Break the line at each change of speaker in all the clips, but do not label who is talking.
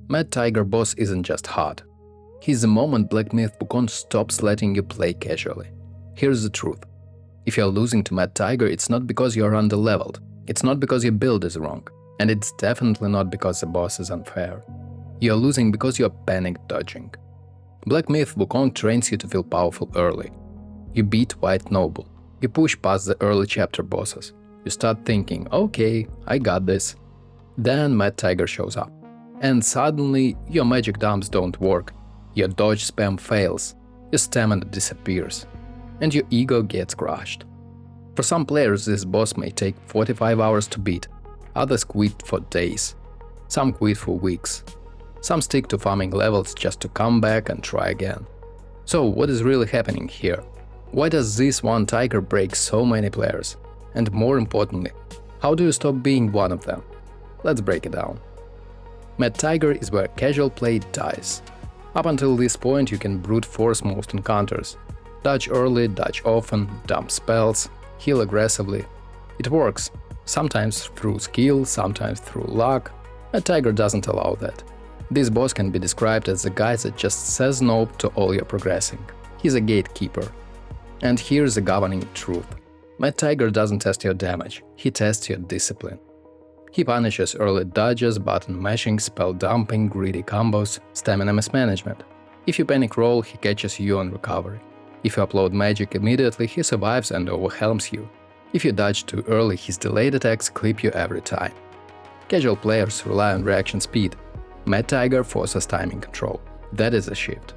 Mad Tiger boss isn't just hard. He's the moment Black Myth Wukong stops letting you play casually. Here's the truth. If you're losing to Mad Tiger, it's not because you're underleveled, it's not because your build is wrong, and it's definitely not because the boss is unfair. You're losing because you're panic dodging. Black Myth Wukong trains you to feel powerful early. You beat White Noble. You push past the early chapter bosses. You start thinking, okay, I got this. Then Mad Tiger shows up. And suddenly your magic dumps don't work, your dodge spam fails, your stamina disappears, and your ego gets crushed. For some players this boss may take 45 hours to beat, others quit for days, some quit for weeks. Some stick to farming levels just to come back and try again. So what is really happening here? Why does this one tiger break so many players? And more importantly, how do you stop being one of them? Let's break it down. Mad Tiger is where casual play dies. Up until this point you can brute force most encounters. Dodge early, dodge often, dump spells, heal aggressively. It works, sometimes through skill, sometimes through luck. Mad Tiger doesn't allow that. This boss can be described as the guy that just says no to all your progressing. He's a gatekeeper. And here's the governing truth. Mad Tiger doesn't test your damage, he tests your discipline. He punishes early dodges, button mashing, spell dumping, greedy combos, stamina mismanagement. If you panic roll, he catches you on recovery. If you upload magic immediately, he survives and overwhelms you. If you dodge too early, his delayed attacks clip you every time. Casual players rely on reaction speed. Mad Tiger forces timing control. That is a shift.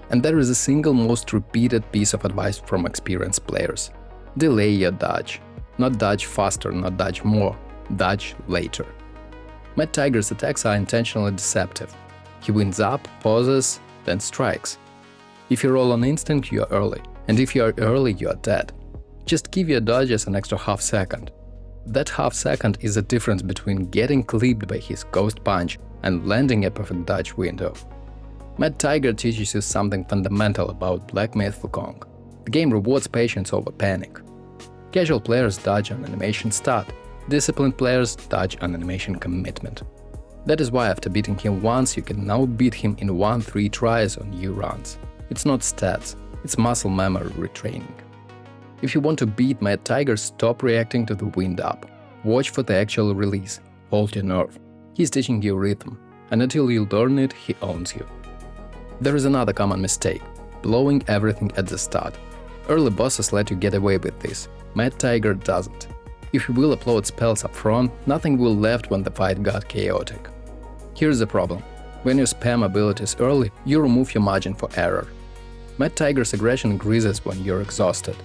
And there is a single most repeated piece of advice from experienced players. Delay your dodge. Not dodge faster, not dodge more. Dodge later. Mad Tiger's attacks are intentionally deceptive. He wins up, pauses, then strikes. If you roll on instinct, you are early, and if you are early, you are dead. Just give your dodges an extra half second. That half second is the difference between getting clipped by his ghost punch and landing a perfect dodge window. Mad Tiger teaches you something fundamental about Black Myth Wukong. The game rewards patience over panic. Casual players dodge on animation start. Disciplined players dodge on animation commitment. That is why after beating him once, you can now beat him in 1-3 tries on new runs. It's not stats, it's muscle memory retraining. If you want to beat Mad Tiger, stop reacting to the wind up. Watch for the actual release. Hold your nerve. He's teaching you rhythm, and until you learn it, he owns you. There is another common mistake – blowing everything at the start. Early bosses let you get away with this. Mad Tiger doesn't. If you will upload spells up front, nothing will left when the fight got chaotic. Here's the problem. When you spam abilities early, you remove your margin for error. Mad Tiger's aggression increases when you're exhausted.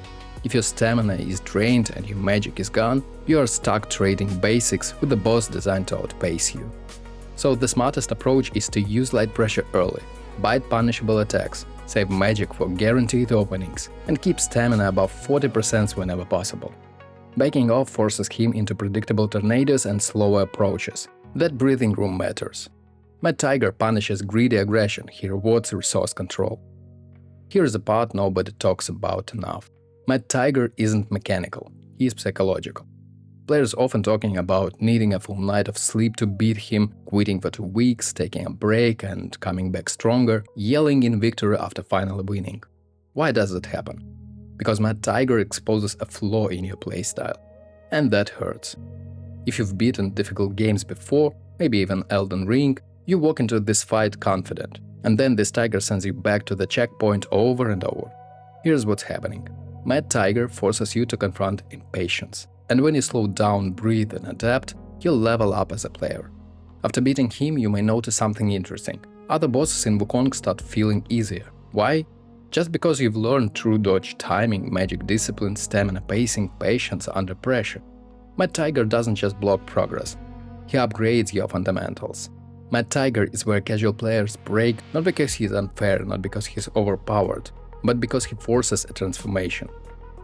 If your stamina is drained and your magic is gone, you are stuck trading basics with a boss designed to outpace you. So the smartest approach is to use light pressure early, bite punishable attacks, save magic for guaranteed openings, and keep stamina above 40% whenever possible. Backing off forces him into predictable tornadoes and slower approaches. That breathing room matters. Mad Tiger punishes greedy aggression, he rewards resource control. Here's the part nobody talks about enough. Mad Tiger isn't mechanical, he is psychological. Players often talking about needing a full night of sleep to beat him, quitting for 2 weeks, taking a break and coming back stronger, yelling in victory after finally winning. Why does that happen? Because Mad Tiger exposes a flaw in your playstyle. And that hurts. If you've beaten difficult games before, maybe even Elden Ring, you walk into this fight confident, and then this tiger sends you back to the checkpoint over and over. Here's what's happening. Mad Tiger forces you to confront impatience. And when you slow down, breathe and adapt, you'll level up as a player. After beating him, you may notice something interesting. Other bosses in Wukong start feeling easier. Why? Just because you've learned true dodge timing, magic discipline, stamina pacing, patience under pressure. Mad Tiger doesn't just block progress, he upgrades your fundamentals. Mad Tiger is where casual players break not because he's unfair, not because he's overpowered, but because he forces a transformation.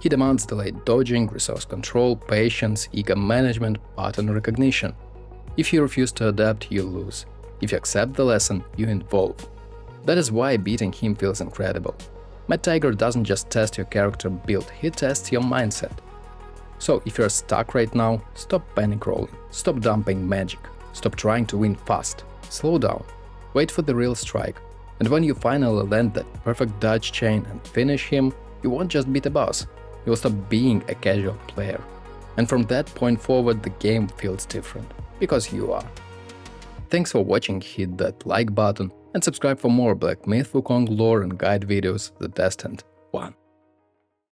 He demands delayed dodging, resource control, patience, ego management, pattern recognition. If you refuse to adapt, you lose. If you accept the lesson, you evolve. That is why beating him feels incredible. Mad Tiger doesn't just test your character build, he tests your mindset. So if you're stuck right now, stop panic rolling, stop dumping magic, stop trying to win fast, slow down, Wait for the real strike, and when you finally land that perfect dodge chain and finish him, you won't just beat a boss, you'll stop being a casual player. And from that point forward, the game feels different, because you are. Thanks for watching, hit that like button and subscribe for more Black Myth Wukong lore and guide videos, The Destined One.